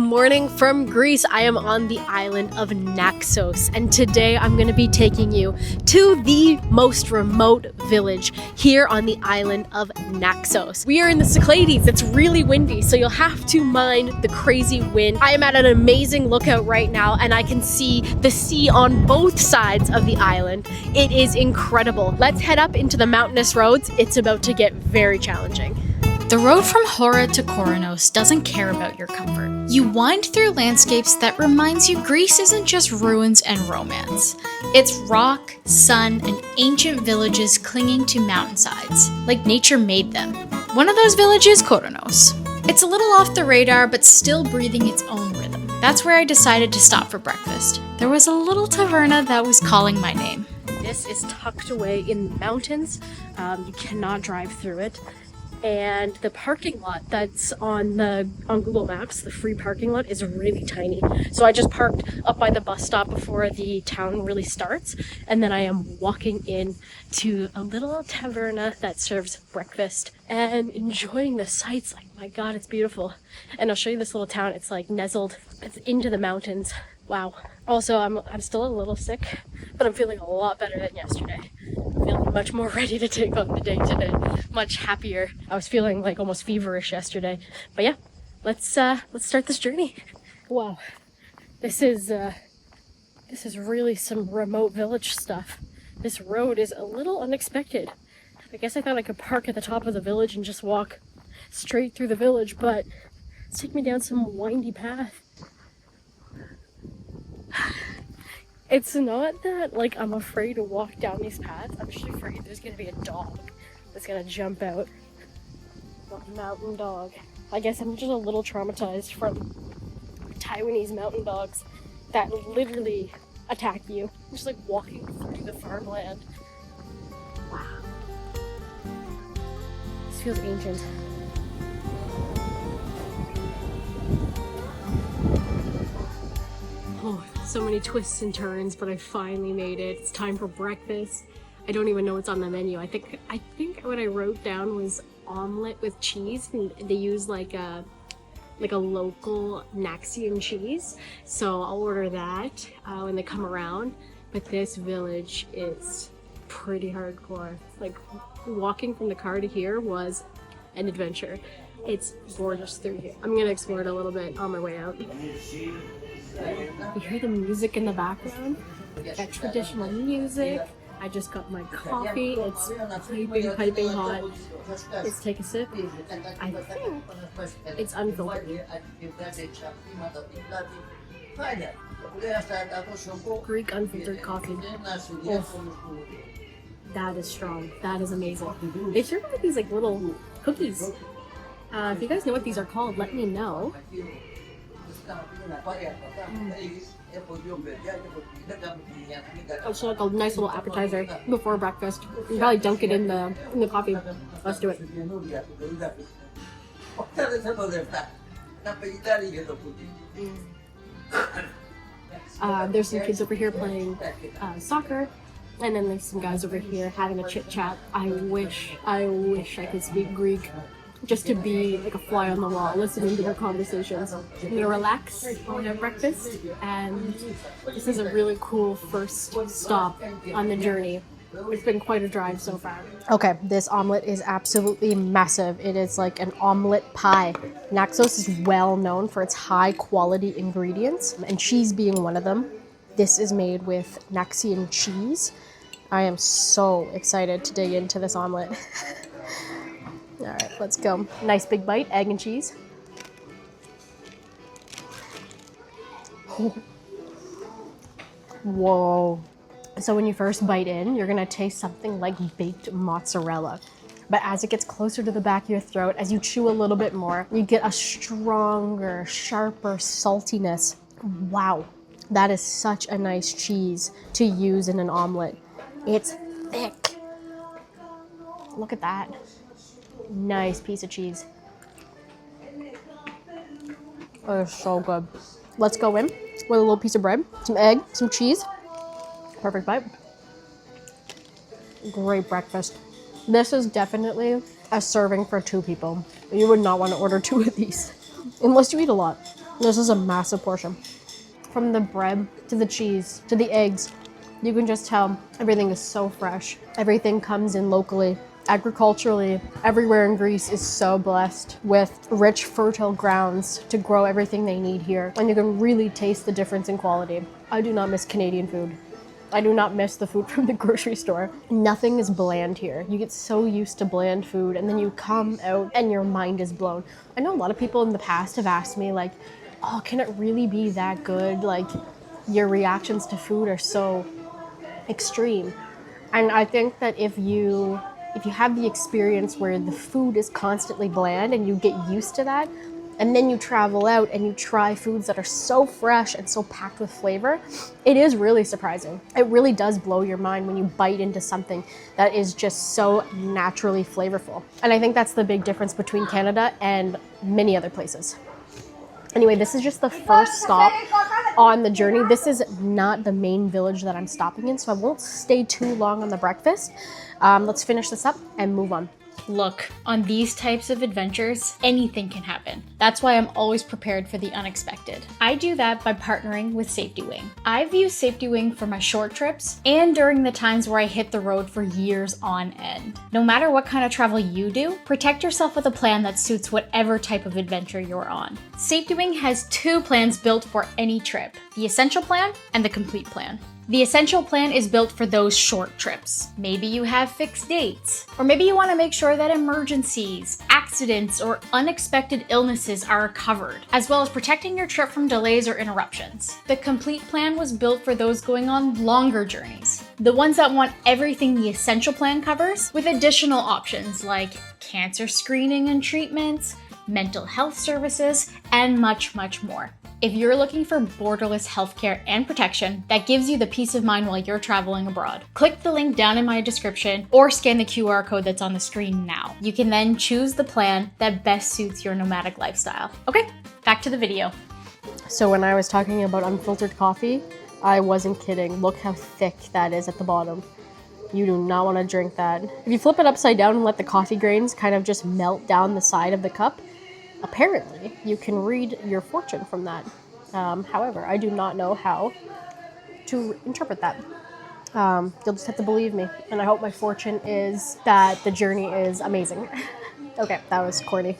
morning from Greece. I am on the island of Naxos, and today I'm going to be taking you to the most remote village here on the island of Naxos. We are in the Cyclades. It's really windy, so you'll have to mind the crazy wind. I am at an amazing lookout right now, and I can see the sea on both sides of the island. It is incredible. Let's head up into the mountainous roads. It's about to get very challenging. The road from Chora to Koronos doesn't care about your comfort. You wind through landscapes that reminds you Greece isn't just ruins and romance. It's rock, sun, and ancient villages clinging to mountainsides, like nature made them. One of those villages, Koronos. It's a little off the radar, but still breathing its own rhythm. That's where I decided to stop for breakfast. There was a little taverna that was calling my name. This is tucked away in the mountains. You cannot drive through it. And the parking lot that's on Google Maps, the free parking lot, is really tiny. So I just parked up by the bus stop before the town really starts, and then I am walking in to a little taverna that serves breakfast and enjoying the sights. Like, my God, it's beautiful. And I'll show you this little town. It's like nestled, it's into the mountains. Wow. Also, I'm still a little sick, but I'm feeling a lot better than yesterday. I'm feeling much more ready to take on the day today. Much happier. I was feeling like almost feverish yesterday. But yeah, let's start this journey. Wow. This is really some remote village stuff. This road is a little unexpected. I guess I thought I could park at the top of the village and just walk straight through the village, but it's taking me down some windy path. It's not that, like, I'm afraid to walk down these paths. I'm just afraid there's gonna be a dog that's gonna jump out. A mountain dog. I guess I'm just a little traumatized from Taiwanese mountain dogs that literally attack you. Just like walking through the farmland. Wow. This feels ancient. Oh, so many twists and turns, but I finally made it. It's time for breakfast. I don't even know what's on the menu. I think what I wrote down was omelet with cheese, and they use like a local Naxian cheese. So I'll order that when they come around. But this village is pretty hardcore. Like, walking from the car to here was an adventure. It's gorgeous through here. I'm gonna explore it a little bit on my way out. You hear the music in the background? That traditional music. I just got my coffee. It's piping hot. Let's take a sip. I think it's unfiltered. Greek unfiltered coffee. Oh, that is strong. That is amazing. They serve like these like little cookies. If you guys know what these are called, let me know. It's like a nice little appetizer before breakfast. You can probably dunk it in the coffee. Let's do it. There's some kids over here playing soccer, and then there's some guys over here having a chit chat. I wish I could speak Greek, just to be like a fly on the wall, listening to their conversations. I'm gonna relax, I'll have breakfast, and this is a really cool first stop on the journey. It's been quite a drive so far. Okay, this omelet is absolutely massive. It is like an omelet pie. Naxos is well known for its high quality ingredients, and cheese being one of them. This is made with Naxian cheese. I am so excited to dig into this omelet. All right, let's go. Nice big bite, egg and cheese. Whoa. So when you first bite in, you're gonna taste something like baked mozzarella. But as it gets closer to the back of your throat, as you chew a little bit more, you get a stronger, sharper saltiness. Wow, that is such a nice cheese to use in an omelet. It's thick. Look at that. Nice piece of cheese. Oh, it's so good. Let's go in with a little piece of bread, some egg, some cheese. Perfect bite. Great breakfast. This is definitely a serving for 2 people. You would not want to order 2 of these unless you eat a lot. This is a massive portion. From the bread to the cheese to the eggs, you can just tell everything is so fresh. Everything comes in locally. Agriculturally, everywhere in Greece is so blessed with rich, fertile grounds to grow everything they need here. And you can really taste the difference in quality. I do not miss Canadian food. I do not miss the food from the grocery store. Nothing is bland here. You get so used to bland food and then you come out and your mind is blown. I know a lot of people in the past have asked me like, oh, can it really be that good? Like, your reactions to food are so extreme. And I think that if you have the experience where the food is constantly bland and you get used to that, and then you travel out and you try foods that are so fresh and so packed with flavor, it is really surprising. It really does blow your mind when you bite into something that is just so naturally flavorful. And I think that's the big difference between Canada and many other places. Anyway, this is just the first stop on the journey. This is not the main village that I'm stopping in, so I won't stay too long on the breakfast. Let's finish this up and move on. Look, on these types of adventures, anything can happen. That's why I'm always prepared for the unexpected. I do that by partnering with Safety Wing. I've used Safety Wing for my short trips and during the times where I hit the road for years on end. No matter what kind of travel you do, protect yourself with a plan that suits whatever type of adventure you're on. Safety Wing has 2 plans built for any trip: the Essential Plan and the Complete Plan. The Essential Plan is built for those short trips. Maybe you have fixed dates, or maybe you want to make sure that emergencies, accidents, or unexpected illnesses are covered, as well as protecting your trip from delays or interruptions. The Complete Plan was built for those going on longer journeys, the ones that want everything the Essential Plan covers, with additional options like cancer screening and treatments, mental health services, and much, much more. If you're looking for borderless healthcare and protection that gives you the peace of mind while you're traveling abroad, click the link down in my description or scan the QR code that's on the screen now. You can then choose the plan that best suits your nomadic lifestyle. Okay, back to the video. So when I was talking about unfiltered coffee, I wasn't kidding. Look how thick that is at the bottom. You do not want to drink that. If you flip it upside down and let the coffee grains kind of just melt down the side of the cup, apparently, you can read your fortune from that. However, I do not know how to interpret that. You'll just have to believe me. And I hope my fortune is that the journey is amazing. Okay, that was corny.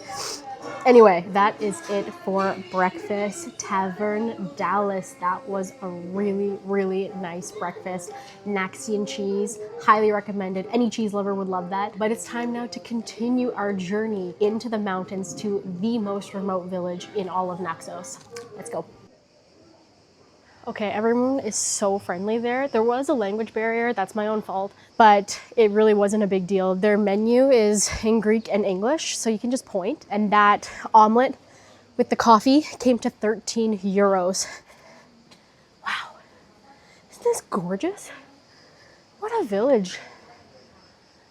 Anyway, that is it for breakfast. Taverna Dalas. That was a really, really nice breakfast. Naxian cheese, highly recommended. Any cheese lover would love that. But it's time now to continue our journey into the mountains to the most remote village in all of Naxos. Let's go. Okay, everyone is so friendly there. There was a language barrier, that's my own fault, but it really wasn't a big deal. Their menu is in Greek and English, so you can just point. And that omelet with the coffee came to 13 euros. Wow, isn't this gorgeous? What a village.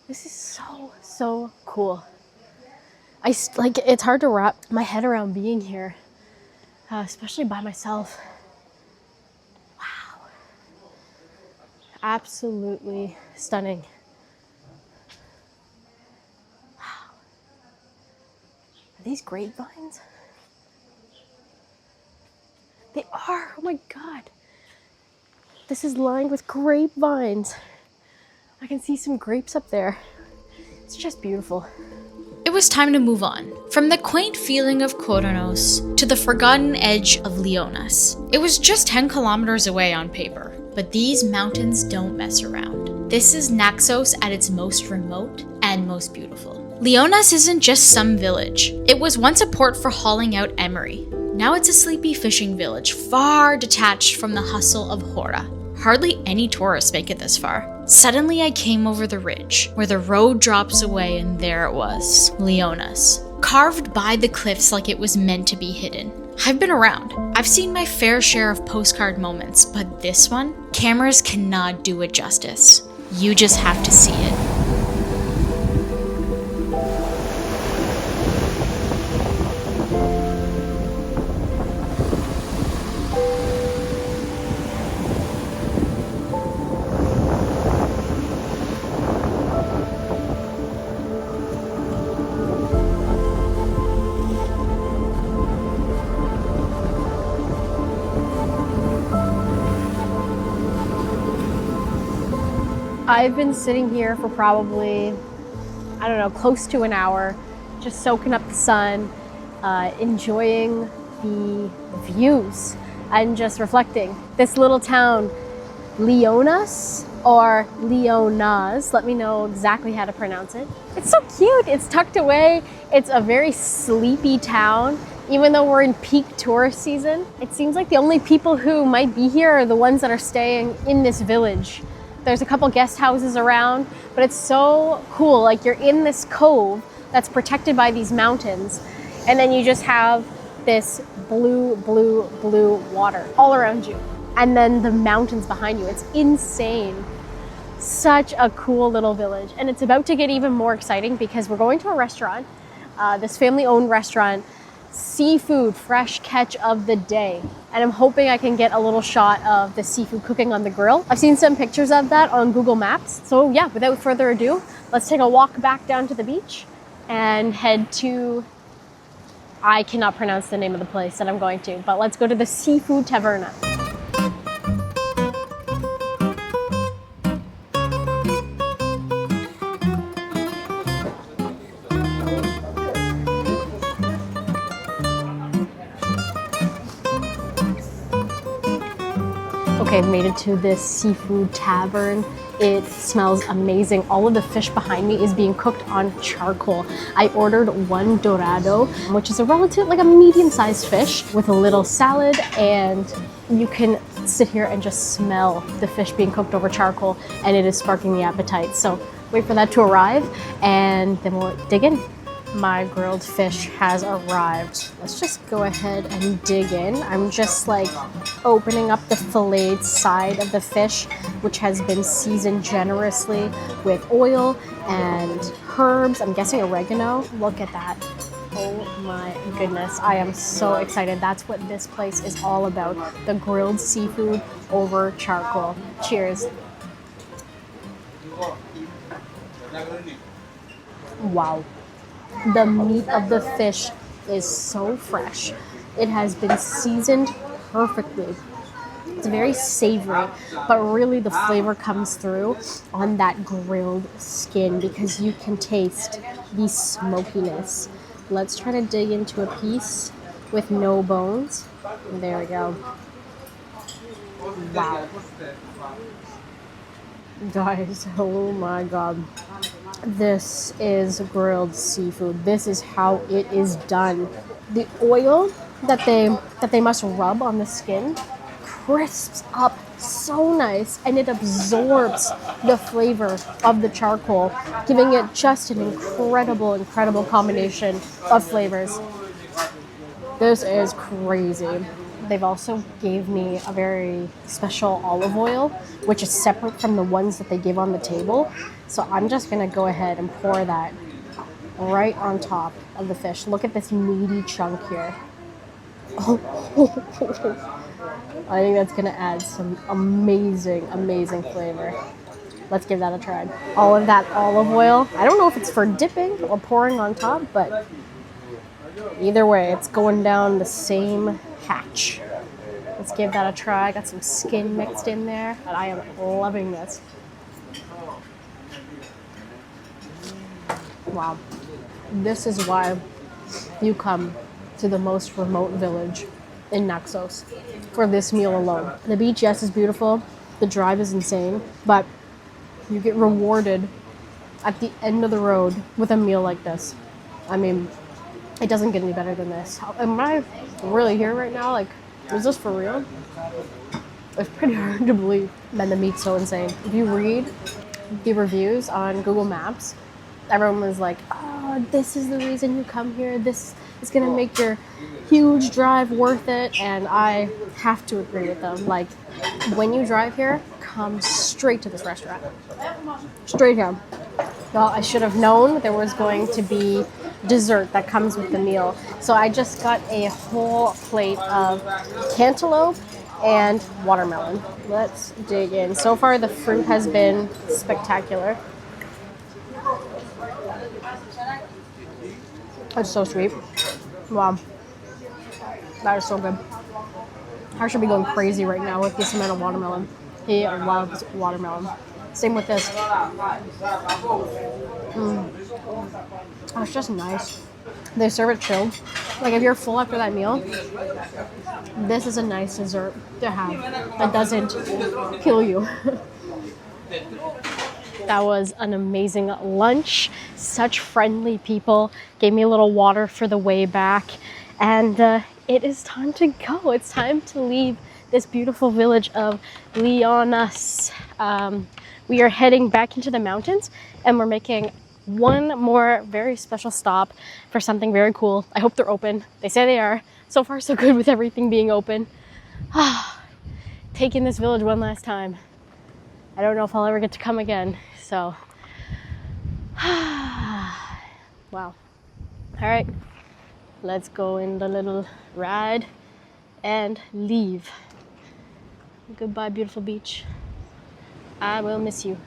This is so, so cool. It's hard to wrap my head around being here, especially by myself. Absolutely stunning. Wow. Are these grapevines? They are. Oh my God. This is lined with grapevines. I can see some grapes up there. It's just beautiful. It was time to move on. From the quaint feeling of Koronos to the forgotten edge of Leonas. It was just 10 kilometers away on paper, but these mountains don't mess around. This is Naxos at its most remote and most beautiful. Leonas isn't just some village. It was once a port for hauling out emery. Now it's a sleepy fishing village, far detached from the hustle of Chora. Hardly any tourists make it this far. Suddenly I came over the ridge, where the road drops away, and there it was, Leonas. Carved by the cliffs like it was meant to be hidden. I've been around. I've seen my fair share of postcard moments, but this one, cameras cannot do it justice. You just have to see it. I've been sitting here for probably, I don't know, close to an hour, just soaking up the sun, enjoying the views, and just reflecting. This little town, Leonas or Leonas, let me know exactly how to pronounce it. It's so cute, it's tucked away, it's a very sleepy town. Even though we're in peak tourist season, it seems like the only people who might be here are the ones that are staying in this village. There's a couple guest houses around, but it's so cool. Like you're in this cove that's protected by these mountains, and then you just have this blue, blue, blue water all around you. And then the mountains behind you. It's insane. Such a cool little village. And it's about to get even more exciting because we're going to a restaurant, this family-owned restaurant, seafood fresh catch of the day, and I'm hoping I can get a little shot of the seafood cooking on the grill. I've seen some pictures of that on Google Maps. So yeah, without further ado, let's take a walk back down to the beach and head to, I cannot pronounce the name of the place that I'm going to, but let's go to the Seafood Taverna. Okay, I've made it to this seafood tavern. It smells amazing. All of the fish behind me is being cooked on charcoal. I ordered one dorado, which is a relative, like a medium-sized fish with a little salad, and you can sit here and just smell the fish being cooked over charcoal, and it is sparking the appetite. So wait for that to arrive, and then we'll dig in. My grilled fish has arrived. Let's just go ahead and dig in. I'm just like opening up the filleted side of the fish, which has been seasoned generously with oil and herbs. I'm guessing oregano. Look at that. Oh my goodness. I am so excited. That's what this place is all about. The grilled seafood over charcoal. Cheers. Wow. The meat of the fish is so fresh. It has been seasoned perfectly. It's very savory, but really the flavor comes through on that grilled skin because you can taste the smokiness. Let's try to dig into a piece with no bones. There we go. Wow. Guys, oh my god. This is grilled seafood. This is how it is done. The oil that they must rub on the skin crisps up so nice, and it absorbs the flavor of the charcoal, giving it just an incredible combination of flavors. This is crazy. They've also gave me a very special olive oil, which is separate from the ones that they give on the table. So I'm just gonna go ahead and pour that right on top of the fish. Look at this meaty chunk here. Oh, I think that's gonna add some amazing flavor. Let's give that a try. All of that olive oil, I don't know if it's for dipping or pouring on top, but either way, it's going down the same hatch. Let's give that a try. Got some skin mixed in there, but I am loving this. Wow. This is why you come to the most remote village in Naxos for this meal alone. The beach, yes, is beautiful. The drive is insane, but you get rewarded at the end of the road with a meal like this. I mean, it doesn't get any better than this. Am I really here right now? Like, is this for real? It's pretty hard to believe. Man, the meat's so insane. If you read the reviews on Google Maps, everyone was like, oh, this is the reason you come here. This is gonna make your huge drive worth it. And I have to agree with them. Like, when you drive here, come straight to this restaurant. Straight here. Well, I should have known there was going to be dessert that comes with the meal. So I just got a whole plate of cantaloupe and watermelon. Let's dig in. So far, the fruit has been spectacular. It's so sweet. Wow. That is so good. I should be going crazy right now with this amount of watermelon. He loves watermelon. Same with this. Oh, it's just nice. They serve it chilled. Like if you're full after that meal, this is a nice dessert to have that doesn't kill you. That was an amazing lunch. Such friendly people. Gave me a little water for the way back. And it is time to go. It's time to leave this beautiful village of Leonas. We are heading back into the mountains and we're making one more very special stop for something very cool. I hope they're open. They say they are. So far so good with everything being open. Taking this village one last time. I don't know if I'll ever get to come again. So, wow. All right, let's go in the little ride and leave. Goodbye, beautiful beach. I will miss you.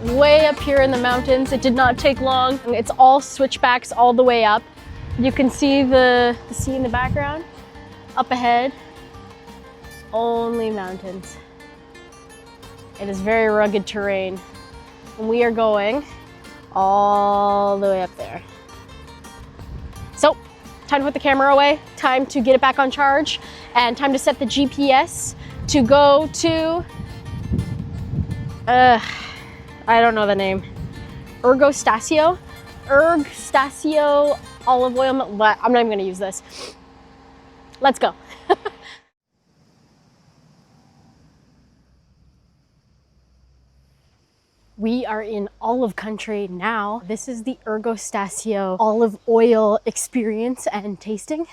Way up here in the mountains, it did not take long. It's all switchbacks all the way up. You can see the sea in the background. Up ahead, only mountains. It is very rugged terrain. And we are going all the way up there. So, time to put the camera away, time to get it back on charge, and time to set the GPS to go to, I don't know the name. Ergostasio olive oil, but I'm not even gonna use this. Let's go. We are in olive country now. This is the Ergostasio olive oil experience and tasting.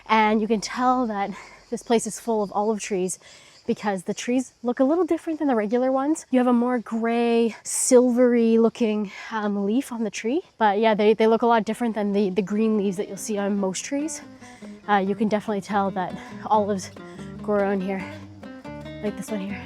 And you can tell that this place is full of olive trees because the trees look a little different than the regular ones. You have a more gray, silvery looking leaf on the tree. But yeah, they look a lot different than the green leaves that you'll see on most trees. You can definitely tell that olives grow on here, like this one here.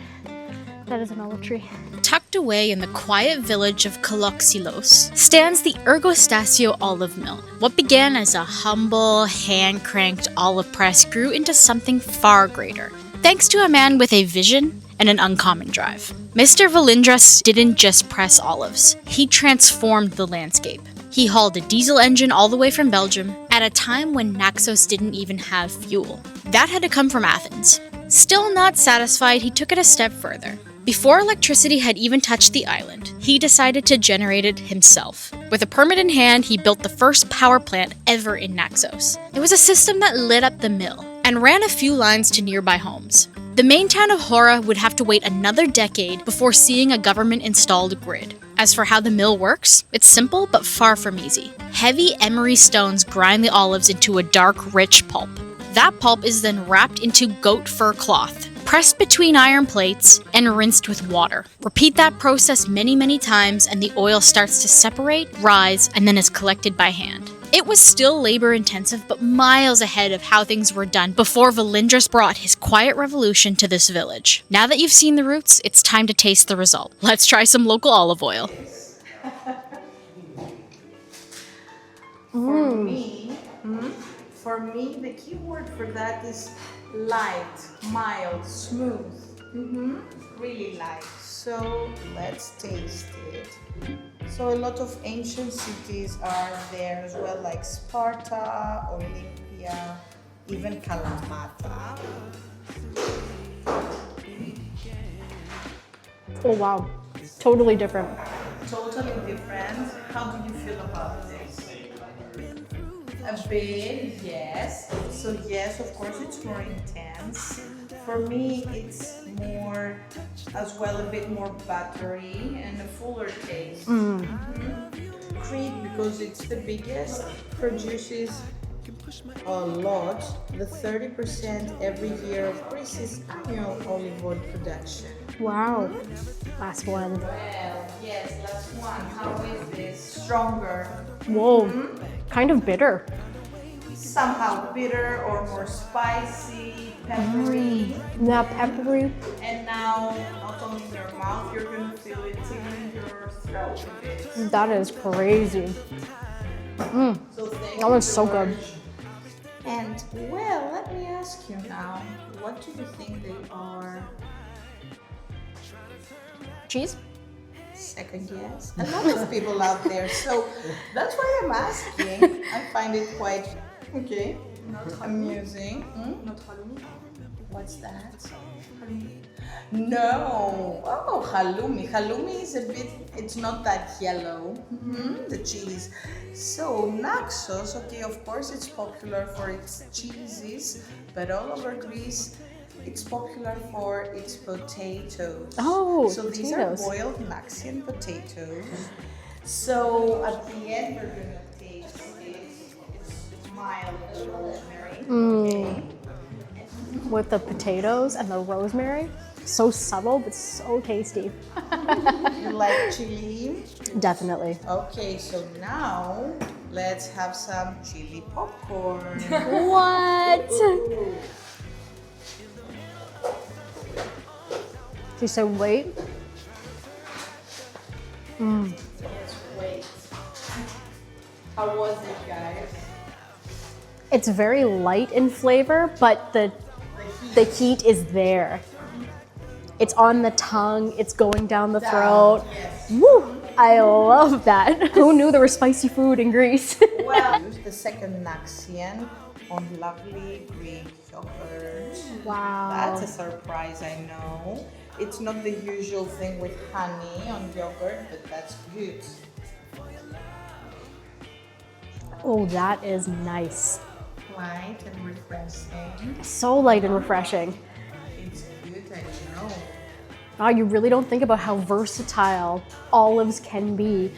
That is an olive tree. Tucked away in the quiet village of Kaloxylos stands the Ergostasio olive mill. What began as a humble, hand-cranked olive press grew into something far greater, thanks to a man with a vision and an uncommon drive. Mr. Valindras didn't just press olives, he transformed the landscape. He hauled a diesel engine all the way from Belgium at a time when Naxos didn't even have fuel. That had to come from Athens. Still not satisfied, he took it a step further. Before electricity had even touched the island, he decided to generate it himself. With a permit in hand, he built the first power plant ever in Naxos. It was a system that lit up the mill and ran a few lines to nearby homes. The main town of Chora would have to wait another decade before seeing a government-installed grid. As for how the mill works, it's simple but far from easy. Heavy emery stones grind the olives into a dark, rich pulp. That pulp is then wrapped into goat fur cloth, pressed between iron plates, and rinsed with water. Repeat that process many times and the oil starts to separate, rise, and then is collected by hand. It was still labor-intensive, but miles ahead of how things were done before Valindras brought his quiet revolution to this village. Now that you've seen the roots, it's time to taste the result. Let's try some local olive oil. For me, the key word for that is light, mild, smooth. Really light. So let's taste it. So a lot of ancient cities are there as well, like Sparta, Olympia, even Kalamata. Oh wow, totally different. Totally different. How do you feel about this? A bit, yes. So yes, of course it's more intense. For me, it's more, as well, a bit more buttery and a fuller taste. Crete, because it's the biggest, produces a lot, the 30% every year of Greece's annual olive oil production. Wow. Last one. Well, yes, last one. How is this? Stronger. Whoa. Kind of bitter. Somehow bitter or more spicy, peppery. Now peppery. And now, not only in your mouth, you're going to feel it in your throat a bit. That is crazy. So thank That you, one's so good. George. And well, let me ask you now, what do you think they are? Cheese? Second guess. A lot of people out there, so that's why I'm asking. I find it quite okay, amusing. Not halloumi. What's that? No. Oh, halloumi. Halloumi is a bit, it's not that yellow, the cheese. So, Naxos, okay, of course it's popular for its cheeses, but all over Greece, it's popular for its potatoes. Oh, so potatoes. These are boiled Naxian potatoes. So, at the end, we're going to taste it. It's mild rosemary. Okay. With the potatoes and the rosemary. So subtle, but so tasty. You like chili? Definitely. Okay, so now let's have some chili popcorn. What? She said, wait. Yes, wait. How was it, guys? It's very light in flavor, but the heat is there. It's on the tongue, it's going down the throat. Yes. Woo! I love that. Who knew there was spicy food in Greece? Well, use the second Naxian on lovely Greek yogurt. Wow. That's a surprise, I know. It's not the usual thing with honey on yogurt, but that's good. Oh, that is nice. Light and refreshing. So light and refreshing. It's good, I know. Wow, you really don't think about how versatile olives can be,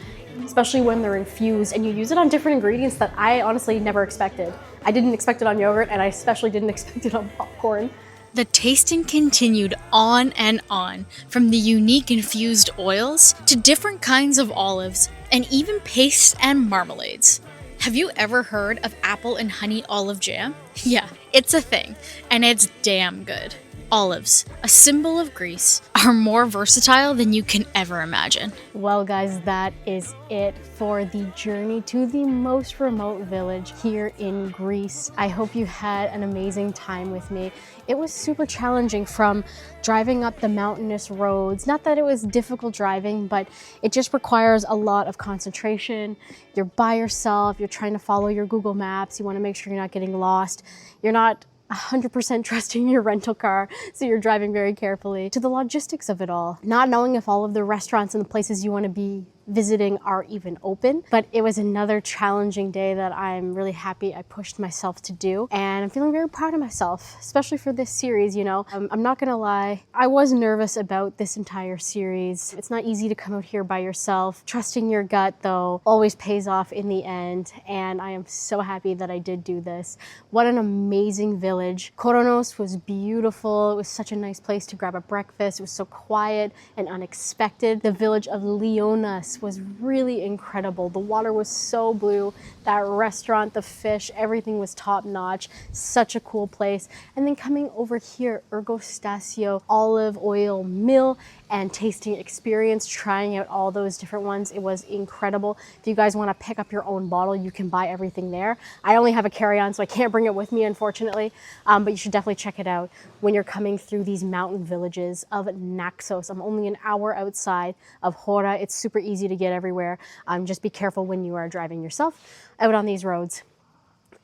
especially when they're infused and you use it on different ingredients that I honestly never expected. I didn't expect it on yogurt, and I especially didn't expect it on popcorn. The tasting continued on and on, from the unique infused oils to different kinds of olives and even pastes and marmalades. Have you ever heard of apple and honey olive jam? Yeah, it's a thing, and it's damn good. Olives, a symbol of Greece, are more versatile than you can ever imagine. Well, guys, that is it for the journey to the most remote village here in Greece. I hope you had an amazing time with me. It was super challenging, from driving up the mountainous roads. Not that it was difficult driving, but it just requires a lot of concentration. You're by yourself, you're trying to follow your Google Maps, you want to make sure you're not getting lost. You're not 100% trusting your rental car, so you're driving very carefully. To the logistics of it all, not knowing if all of the restaurants and the places you want to be visiting are even open. But it was another challenging day that I'm really happy I pushed myself to do, and I'm feeling very proud of myself, especially for this series. You know, I'm not gonna lie, I was nervous about this entire series. It's not easy to come out here by yourself. Trusting your gut, though, always pays off in the end, and I am so happy that I did do this. What an amazing village. Koronos was beautiful. It was such a nice place to grab a breakfast. It was so quiet and unexpected. The village of Leonas was really incredible. The water was so blue. That restaurant, the fish, everything was top notch. Such a cool place. And then coming over here, Ergostasio olive oil mill and tasting experience, trying out all those different ones. It was incredible. If you guys want to pick up your own bottle, you can buy everything there. I only have a carry-on, so I can't bring it with me, unfortunately. But you should definitely check it out when you're coming through these mountain villages of Naxos. I'm only an hour outside of Chora. It's super easy to get everywhere. Just be careful when you are driving yourself out on these roads.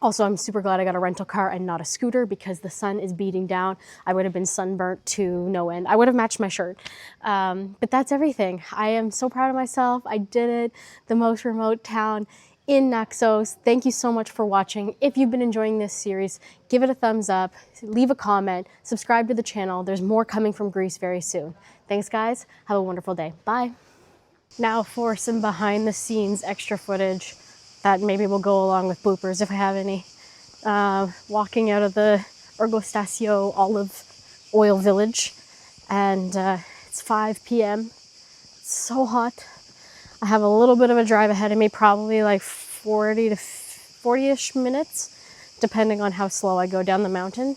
Also, I'm super glad I got a rental car and not a scooter, because the sun is beating down. I would have been sunburnt to no end. I would have matched my shirt. But that's everything. I am so proud of myself. I did it. The most remote town in Naxos. Thank you so much for watching. If you've been enjoying this series, give it a thumbs up, leave a comment, subscribe to the channel. There's more coming from Greece very soon. Thanks, guys. Have a wonderful day. Bye. Now for some behind the scenes extra footage that maybe will go along with bloopers if I have any. Walking out of the Ergostasio olive oil village, and it's 5 p.m. It's so hot. I have a little bit of a drive ahead of me, probably like 40-ish minutes, depending on how slow I go down the mountain.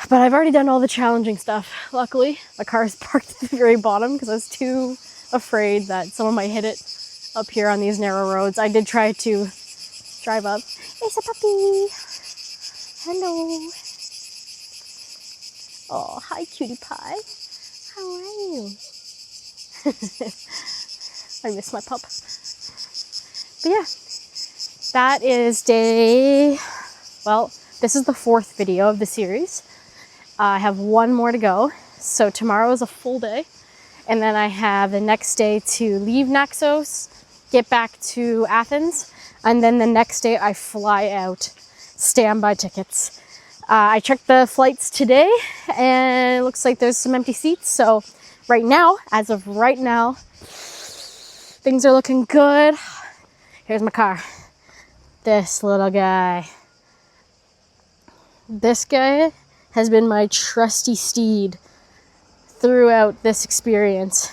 But I've already done all the challenging stuff. Luckily, my car is parked at the very bottom because I was too afraid that someone might hit it up here on these narrow roads. I did try to drive up. It's a puppy. Hello. Oh, hi, cutie pie. How are you? I miss my pup. But yeah, that is well, this is the 4th video of the series. I have 1 more to go. So tomorrow is a full day. And then I have the next day to leave Naxos, get back to Athens. And then the next day I fly out. Standby tickets. I checked the flights today and it looks like there's some empty seats. So right now, as of right now, things are looking good. Here's my car. This little guy. This guy has been my trusty steed throughout this experience.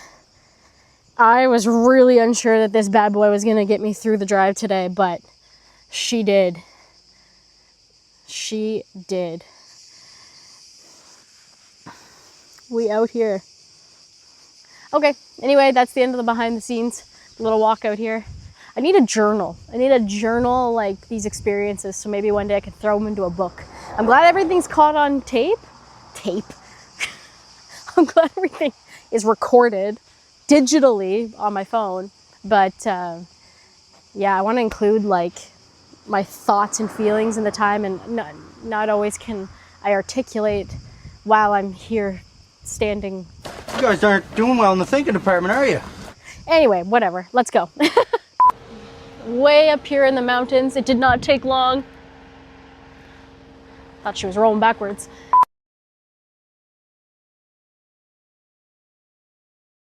I was really unsure that this bad boy was going to get me through the drive today, but she did. She did. We out here. Okay, anyway, that's the end of the behind the scenes. A little walk out here. I need a journal. I need a journal like these experiences, so maybe one day I could throw them into a book. I'm glad everything's caught on tape. I'm glad everything is recorded digitally on my phone. But yeah, I want to include like my thoughts and feelings in the time, and not always can I articulate while I'm here standing. You guys aren't doing well in the thinking department, are you? Anyway, whatever. Let's go. Way up here in the mountains. It did not take long. Thought she was rolling backwards.